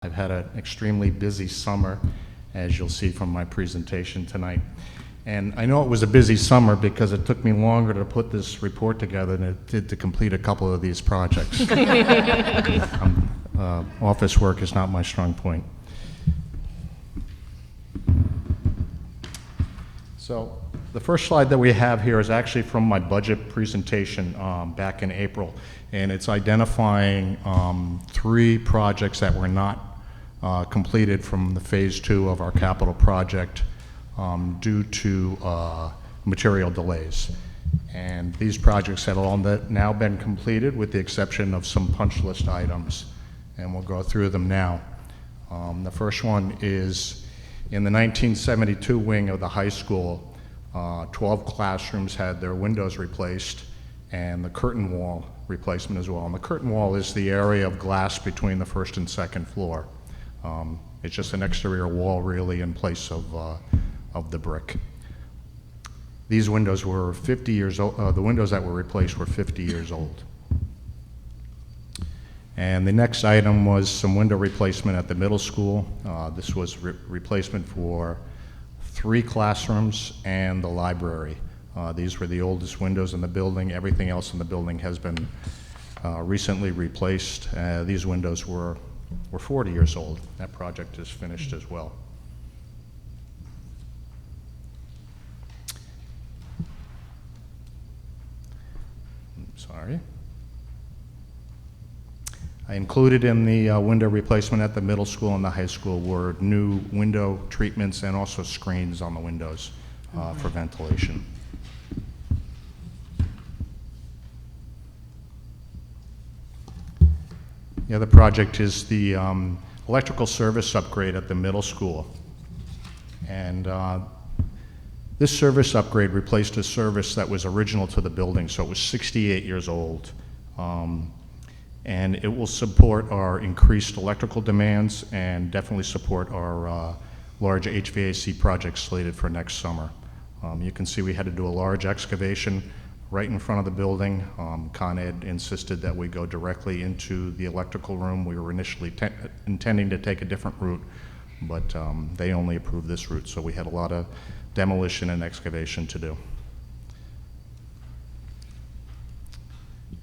I've had an extremely busy summer, as you'll see from my presentation tonight. And I know it was a busy summer because it took me longer to put this report together than it did to complete a couple of these projects. Office work is not my strong point. So the first slide that we have here is actually from my budget presentation back in April, and it's identifying 3 projects that were not completed from the phase 2 of our capital project due to material delays. And these projects have all now been completed with the exception of some punch list items, and we'll go through them now. The first one is in the 1972 wing of the high school. 12 classrooms had their windows replaced and the curtain wall replacement as well. And the curtain wall is the area of glass between the first and second floor. It's just an exterior wall really in place of the brick. These windows were 50 years old. The windows that were replaced were 50 years old. And the next item was some window replacement at the middle school. This was replacement for 3 classrooms and the library. These were the oldest windows in the building. Everything else in the building has been recently replaced. These windows were 40 years old. That project is finished as well. Sorry. I included in the window replacement at the middle school and the high school were new window treatments and also screens on the windows for ventilation. The other project is the electrical service upgrade at the middle school. And this service upgrade replaced a service that was original to the building, so it was 68 years old. And it will support our increased electrical demands and definitely support our large HVAC projects slated for next summer. You can see we had to do a large excavation right in front of the building. Con Ed insisted that we go directly into the electrical room. We were initially intending to take a different route, but they only approved this route, so we had a lot of demolition and excavation to do.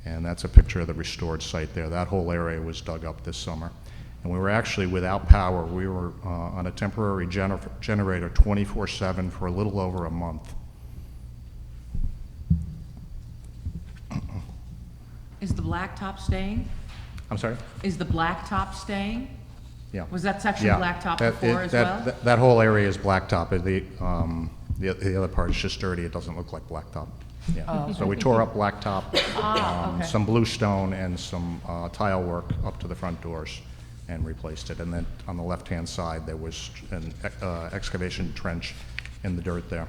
And that's a picture of the restored site there. That whole area was dug up this summer. And we were actually without power. We were on a temporary generator 24/7 for a little over a month. Is the blacktop staying? I'm sorry? Is the blacktop staying? Yeah. Was that section blacktop before as well? That whole area is blacktop. The other part is just dirty. It doesn't look like blacktop. Yeah. Oh, okay. So we tore up blacktop, Okay. some bluestone, and some tile work up to the front doors and replaced it. And then on the left-hand side, there was an excavation trench in the dirt there.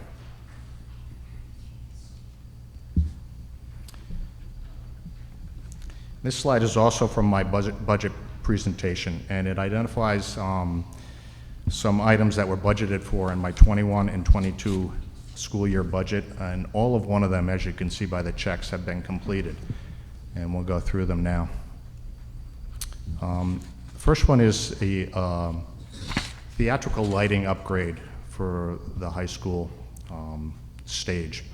This slide is also from my budget presentation, and it identifies some items that were budgeted for in my 21 and 22 school year budget, and all of one of them, as you can see by the checks, have been completed, and we'll go through them now. The first one is a theatrical lighting upgrade for the high school stage.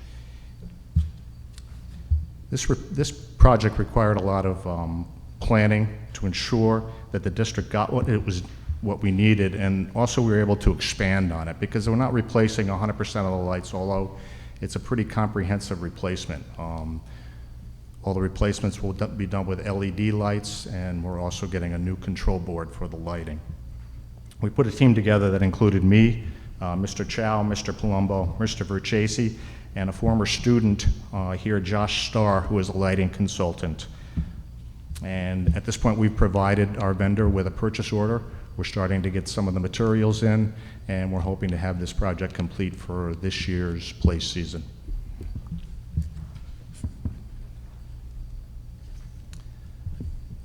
This project required a lot of planning to ensure that the district got what we needed, and also we were able to expand on it because we're not replacing 100% of the lights, although it's a pretty comprehensive replacement. All the replacements will be done with LED lights, and we're also getting a new control board for the lighting. We put a team together that included me, Mr. Chow, Mr. Palumbo, Mr. Verchesi, and a former student here, Josh Starr, who is a lighting consultant. And at this point, we've provided our vendor with a purchase order. We're starting to get some of the materials in, and we're hoping to have this project complete for this year's play season.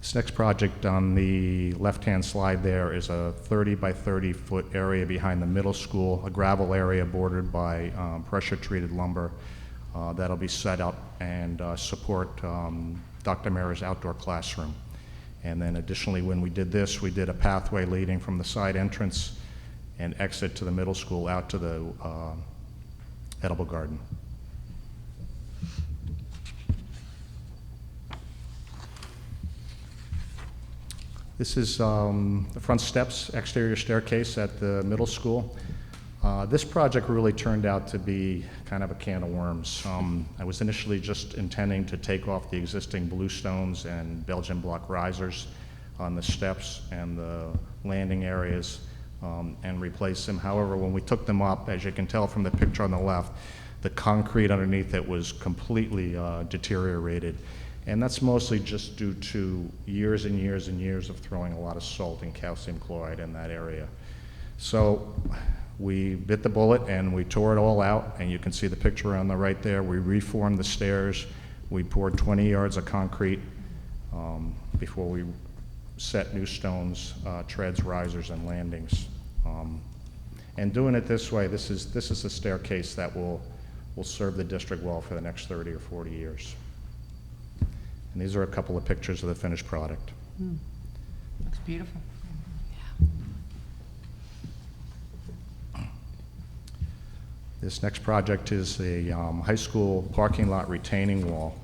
This next project on the left-hand slide there is a 30 by 30 foot area behind the middle school, a gravel area bordered by pressure-treated lumber that'll be set up and support Dr. Mara's outdoor classroom. And then additionally, when we did this, we did a pathway leading from the side entrance and exit to the middle school out to the edible garden. This is the front steps, exterior staircase at the middle school. This project really turned out to be kind of a can of worms. I was initially just intending to take off the existing bluestones and Belgian block risers on the steps and the landing areas and replace them. However, when we took them up, as you can tell from the picture on the left, the concrete underneath it was completely deteriorated. And that's mostly just due to years and years and years of throwing a lot of salt and calcium chloride in that area. So we bit the bullet and we tore it all out, and you can see the picture on the right there. We reformed the stairs. We poured 20 yards of concrete before we set new stones, treads, risers, and landings. And doing it this way, this is a staircase that will serve the district well for the next 30 or 40 years. And these are a couple of pictures of the finished product. Looks beautiful. This next project is a high school parking lot retaining wall.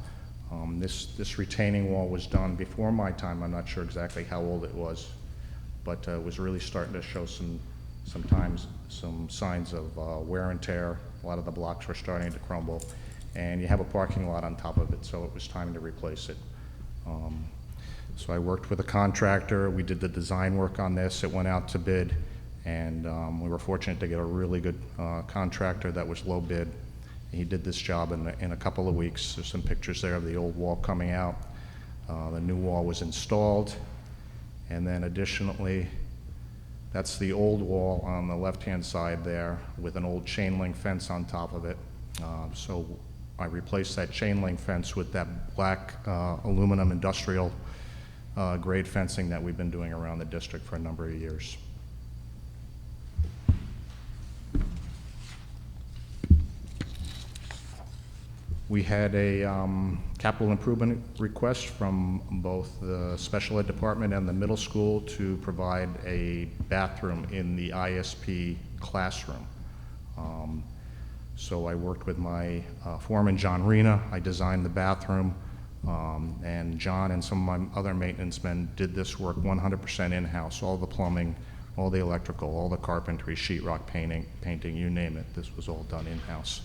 This retaining wall was done before my time. I'm not sure exactly how old it was, but it was really starting to show some signs of wear and tear. A lot of the blocks were starting to crumble, and you have a parking lot on top of it, so it was time to replace it. So I worked with a contractor. We did the design work on this. It went out to bid, and we were fortunate to get a really good contractor that was low bid. He did this job in a couple of weeks. There's some pictures there of the old wall coming out. The new wall was installed, and then additionally, that's the old wall on the left-hand side there with an old chain link fence on top of it. So I replaced that chain link fence with that black aluminum industrial grade fencing that we've been doing around the district for a number of years. We had a capital improvement request from both the special ed department and the middle school to provide a bathroom in the ISP classroom. So I worked with my foreman, John Rena. I designed the bathroom, and John and some of my other maintenance men did this work 100% in-house, all the plumbing, all the electrical, all the carpentry, sheetrock painting, you name it. This was all done in-house.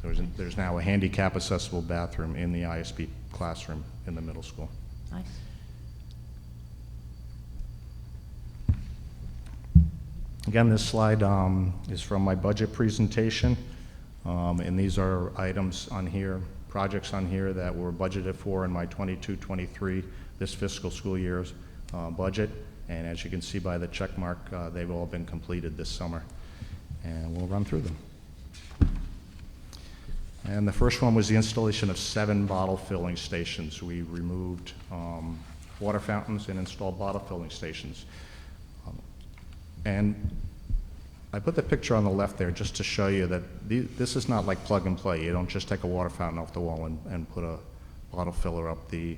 There's now a handicap accessible bathroom in the ISP classroom in the middle school. Nice. Again, this slide is from my budget presentation, and these are items on here, projects on here that were budgeted for in my 22-23, this fiscal school year's budget. And as you can see by the check mark, they've all been completed this summer, and we'll run through them. And the first one was the installation of 7 bottle filling stations. We removed water fountains and installed bottle filling stations. And I put the picture on the left there just to show you that this is not like plug and play. You don't just take a water fountain off the wall and put a bottle filler up. The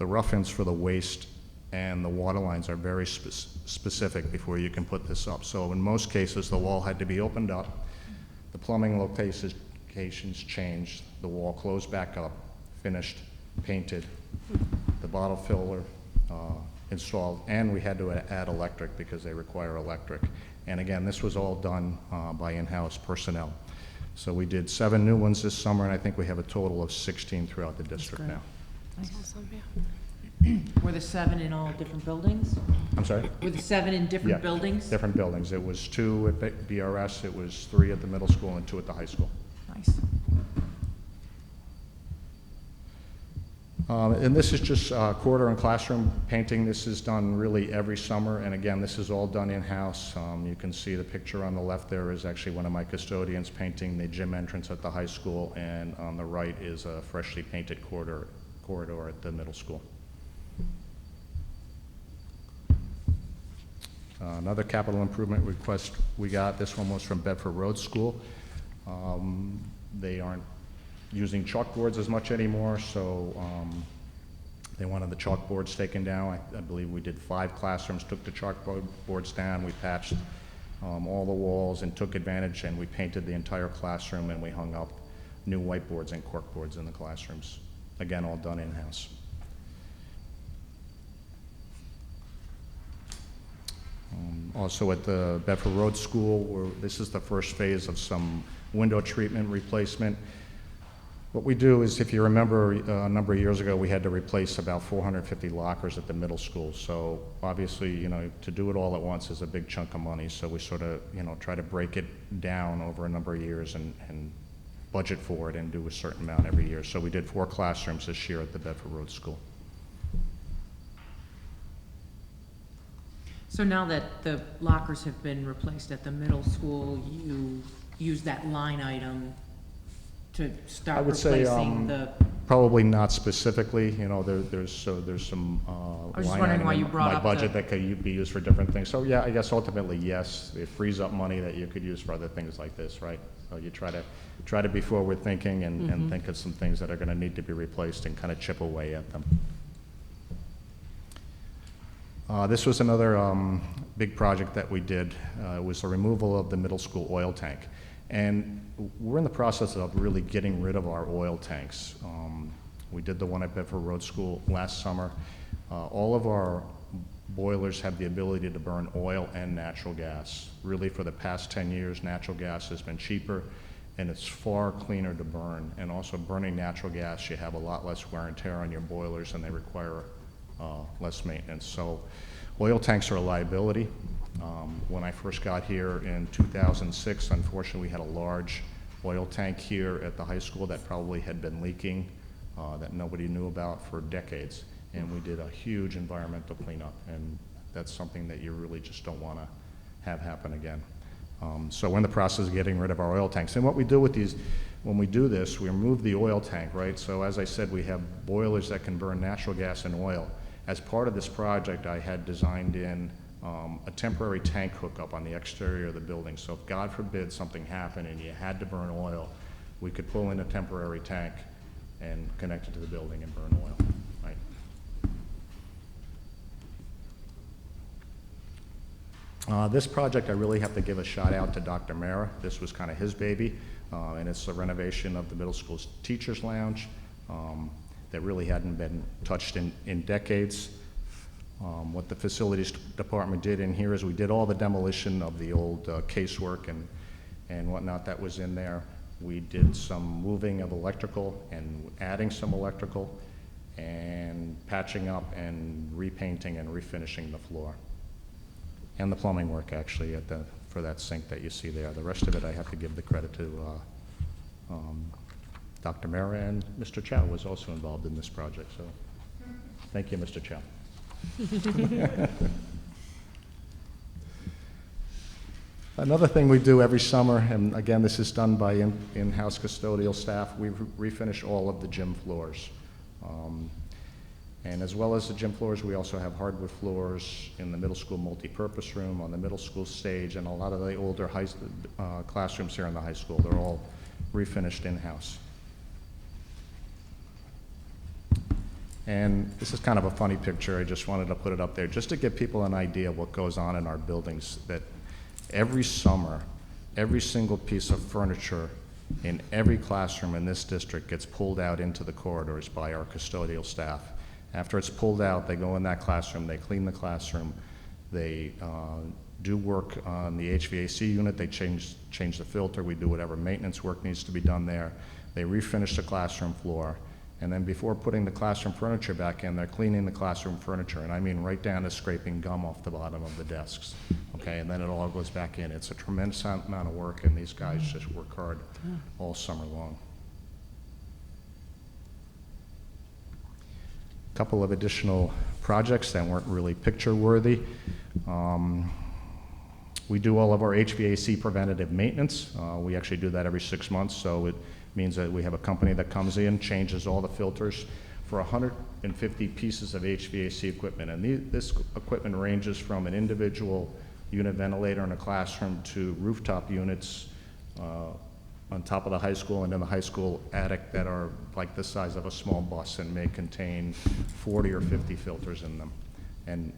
rough-ins for the waste and the water lines are very specific before you can put this up. So in most cases, the wall had to be opened up, the plumbing locations changed, the wall closed back up, finished, painted, the bottle filler installed, and we had to add electric because they require electric. And again, this was all done by in-house personnel. So we did 7 new ones this summer, and I think we have a total of 16 throughout the district now. Nice. Were the 7 in all different buildings? I'm sorry? Were the 7 in different Yeah, buildings? Different buildings. It was 2 at BRS, it was 3 at the middle school, and 2 at the high school. Nice. And this is just quarter and classroom painting. This is done really every summer, and again, this is all done in-house. You can see the picture on the left there is actually one of my custodians painting the gym entrance at the high school, and on the right is a freshly painted corridor at the middle school. Another capital improvement request we got, this one was from Bedford Road School. They aren't using chalkboards as much anymore, so They wanted the chalkboards taken down. I believe we did 5 classrooms, took the chalkboards down, we patched all the walls and took advantage, and we painted the entire classroom, and we hung up new whiteboards and corkboards in the classrooms. Again, all done in-house. Also at the Bedford Road School, this is the first phase of some window treatment replacement. What we do is, if you remember, a number of years ago, we had to replace about 450 lockers at the middle school. So obviously, you know, to do it all at once is a big chunk of money. So we sort of, you know, try to break it down over a number of years and budget for it and do a certain amount every year. So we did 4 classrooms this year at the Bedford Road School. So now that the lockers have been replaced at the middle school, you use that line item to start I would say, replacing the... Probably not specifically, you know, there's some I was just line wondering item why in you brought my up budget the... that could be used for different things. So yeah, I guess ultimately, yes, it frees up money that you could use for other things like this, right? So you try to be forward thinking and think of some things that are gonna need to be replaced and kind of chip away at them. This was another big project that we did. It was the removal of the middle school oil tank. And we're in the process of really getting rid of our oil tanks. We did the one at Bedford Road School last summer. All of our boilers have the ability to burn oil and natural gas. Really, for the past 10 years, natural gas has been cheaper, and it's far cleaner to burn. And also, burning natural gas, you have a lot less wear and tear on your boilers, and they require less maintenance. So oil tanks are a liability. When I first got here in 2006, unfortunately, we had a large oil tank here at the high school that probably had been leaking, that nobody knew about for decades. And we did a huge environmental cleanup, and that's something that you really just don't want to have happen again. So we're in the process of getting rid of our oil tanks. And what we do with these, when we do this, we remove the oil tank, right? So as I said, we have boilers that can burn natural gas and oil. As part of this project, I had designed in a temporary tank hookup on the exterior of the building. So if, God forbid, something happened and you had to burn oil, we could pull in a temporary tank and connect it to the building and burn oil, right? This project, I really have to give a shout out to Dr. Mara. This was kind of his baby, and it's the renovation of the middle school's teacher's lounge that really hadn't been touched in decades. What the facilities department did in here is we did all the demolition of the old casework and whatnot that was in there. We did some moving of electrical and adding some electrical and patching up and repainting and refinishing the floor. And the plumbing work, actually, for that sink that you see there. The rest of it, I have to give the credit to Dr. Mara, and Mr. Chow was also involved in this project, so thank you, Mr. Chow. Another thing we do every summer, and again, this is done by in-house custodial staff, we refinish all of the gym floors. And as well as the gym floors, we also have hardwood floors in the middle school multi-purpose room, on the middle school stage, and a lot of the older classrooms here in the high school. They're all refinished in-house. And this is kind of a funny picture. I just wanted to put it up there just to give people an idea of what goes on in our buildings, that every summer, every single piece of furniture in every classroom in this district gets pulled out into the corridors by our custodial staff. After it's pulled out, they go in that classroom, they clean the classroom, they do work on the HVAC unit, they change the filter, we do whatever maintenance work needs to be done there, they refinish the classroom floor, and then before putting the classroom furniture back in, they're cleaning the classroom furniture, and I mean right down to scraping gum off the bottom of the desks, okay, and then it all goes back in. It's a tremendous amount of work, and these guys just work hard all summer long. A couple of additional projects that weren't really picture-worthy. We do all of our HVAC preventative maintenance. We actually do that every 6 months, so it means that we have a company that comes in, changes all the filters for 150 pieces of HVAC equipment. And this equipment ranges from an individual unit ventilator in a classroom to rooftop units on top of the high school and in the high school attic that are like the size of a small bus and may contain 40 or 50 filters in them, and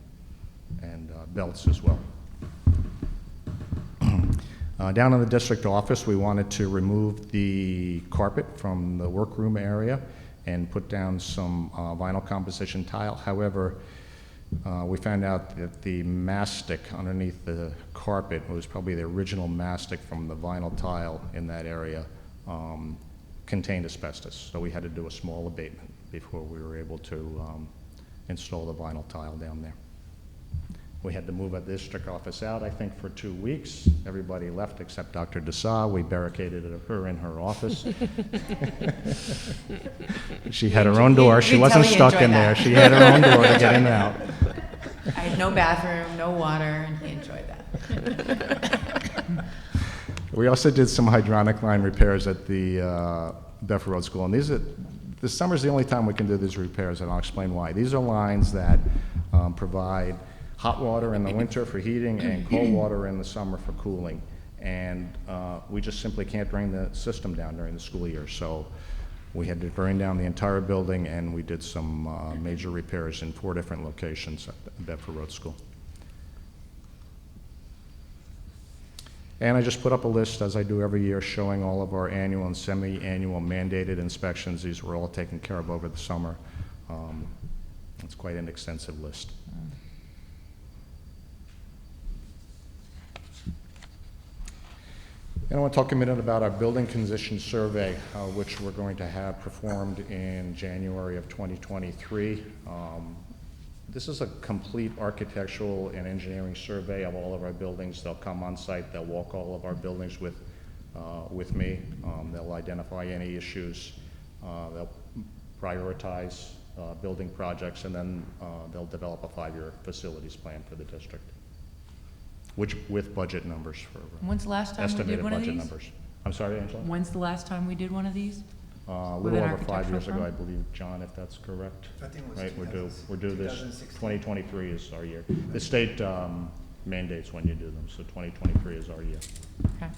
belts as well. Down in the district office, we wanted to remove the carpet from the workroom area and put down some vinyl composition tile. However, we found out that the mastic underneath the carpet was probably the original mastic from the vinyl tile in that area, contained asbestos. So we had to do a small abatement before we were able to install the vinyl tile down there. We had to move our district office out, I think, for 2 weeks. Everybody left except Dr. Dessau. We barricaded her in her office. She had her own door. She wasn't stuck in there. She had her own door to get in and out. I had no bathroom, no water, and he enjoyed that. We also did some hydronic line repairs at the Bedford Road School, and this summer's the only time we can do these repairs, and I'll explain why. These are lines that provide hot water in the winter for heating and cold water in the summer for cooling. And we just simply can't drain the system down during the school year. So we had to drain down the entire building, and we did some major repairs in 4 different locations at the Bedford Road School. And I just put up a list, as I do every year, showing all of our annual and semi-annual mandated inspections. These were all taken care of over the summer. It's quite an extensive list. And I want to talk a minute about our building condition survey, which we're going to have performed in January of 2023. This is a complete architectural and engineering survey of all of our buildings. They'll come on site, they'll walk all of our buildings with me. They'll identify any issues, they'll prioritize building projects, and then they'll develop a 5-year facilities plan for the district, which with budget numbers for When's the last time we did estimated one of budget these? numbers. I'm sorry, Angela? When's the last time we did one of these? A With little an over 5 architectural years ago, firm? I believe, John, if that's correct. I think it was Right, we're due this, 2016. 2023 is our year. The state mandates when you do them, so 2023 is our year. Okay.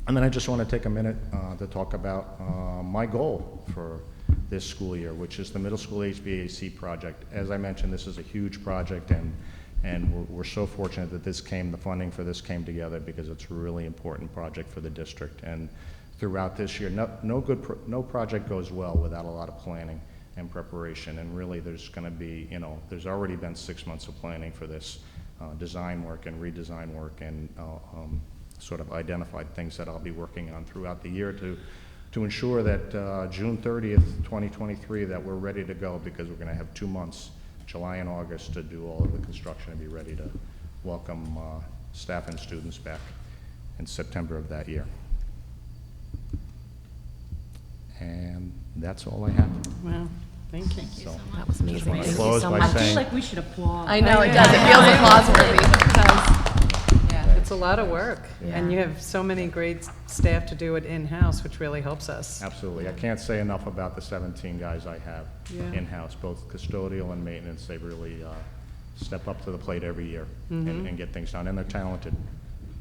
And then I just want to take a minute to talk about my goal for this school year, which is the middle school HVAC project. As I mentioned, this is a huge project, and we're so fortunate that the funding for this came together, because it's a really important project for the district. And throughout this year, no project goes well without a lot of planning and preparation. And really, there's going to be, there's already been 6 months of planning for this, design work and redesign work, and sort of identified things that I'll be working on throughout the year to ensure that June 30th, 2023, that we're ready to go, because we're going to have 2 months, July and August, to do all of the construction and be ready to welcome staff and students back in September of that year. And that's all I have. Wow, thank you. So That was just amazing. want to Thank you close so by much. I feel saying, like we should applaud. I know, it does. It feels applause-worthy. It's a lot of work, and Yeah. you have so many great staff to do it in-house, which really helps us. absolutely. I can't say enough about the 17 guys I have Yeah. in-house, both custodial and maintenance. They really step up to the plate every year and get things done, and they're talented.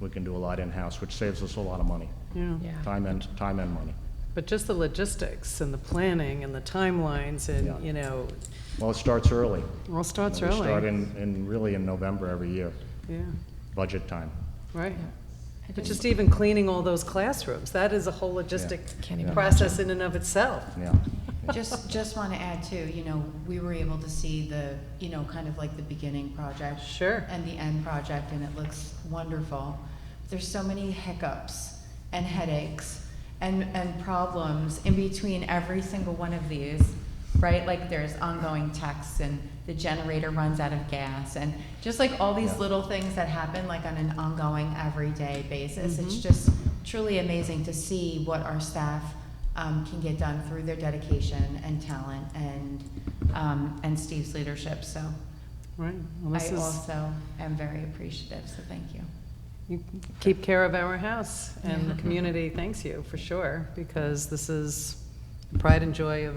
We can do a lot in-house, which saves us a lot of money, Yeah. Yeah. time and money. But just the logistics and the planning and the timelines Yeah. and, Well, it starts early. all starts We start early. really in November every year, Yeah, budget time. right. But just even cleaning all those classrooms, that is a whole logistic Can't even process in and of itself. Yeah. Just want to add too, we were able to see the, kind of like the beginning project. Sure. And the end project, and it looks wonderful. There's so many hiccups and headaches and problems in between every single one of these, right? Like there's ongoing texts, and the generator runs out of gas, and just like all these Yeah. little things that happen like on an ongoing everyday basis. It's just truly amazing to see what our staff can get done through their dedication and talent and Steve's leadership. So Right. Well, I this is, also am very appreciative, so thank you. you keep care of our house, and the community thanks you, for sure, because this is pride and joy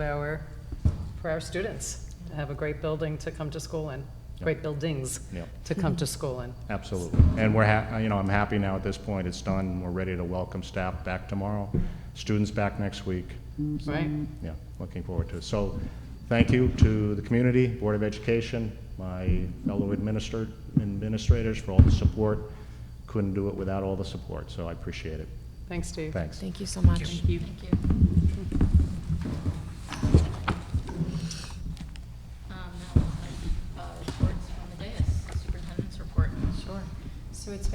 for our students, to have a great building to come to school in. great buildings Yep. to come to school in. Absolutely. And I'm happy now at this point, it's done, we're ready to welcome staff back tomorrow, students back next week. Right? Yeah, looking forward to it. So, thank you to the community, Board of Education, my fellow administrators for all the support. Couldn't do it without all the support, so I appreciate it. Thanks, Steve. Thanks. Thank you so much. Thank you. Thank you. Now, reports from the dais, superintendent's report. Sure. So it's been